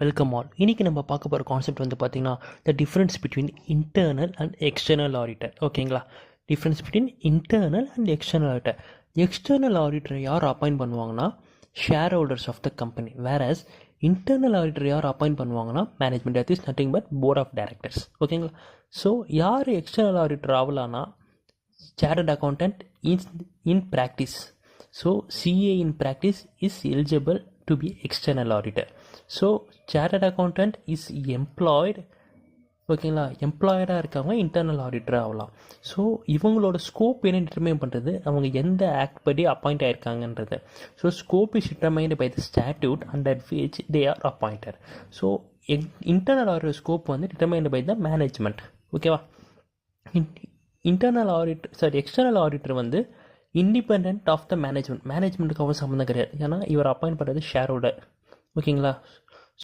Welcome all. இன்னைக்கு நம்ம பார்க்க போகிற கான்செப்ட் வந்து பார்த்தீங்கன்னா the difference between internal and external auditor. ஓகேங்களா? Difference between internal and external auditor. External auditor யார் அப்பாயிண்ட் பண்ணுவாங்கன்னா shareholders of the company. Whereas internal auditor யார் அப்பாயிண்ட் பண்ணுவாங்கன்னா management. That is nothing but board of directors. ஓகேங்களா? So யார் external auditor ஆகலான்னா chartered accountant is in practice. So CA in practice is eligible to be external auditor. So chartered accountant is employed. ஓகேங்களா? எம்ப்ளாயடாக இருக்கவங்க internal auditor ஆகலாம். So இவங்களோட scope என்ன determine பண்ணுறது, அவங்க எந்த ஆக்ட் படி அப்பாயிண்ட் ஆயிருக்காங்கன்றது. So scope is determined by the statute under which they are appointed. So internal auditor scope வந்து டிட்டர்மைன்டு பை த மேனேஜ்மெண்ட். ஓகேவா? எக்ஸ்டர்னல் ஆடிட்டர் வந்து இண்டிபெண்ட் ஆஃப் த மேனேஜ்மெண்ட்டுக்கு அவன் சம்மந்தம் கிடையாது. ஏன்னா இவர் அப்பாயிண்ட் பண்ணுறது ஷேர் ஹோல்டர். ஓகேங்களா?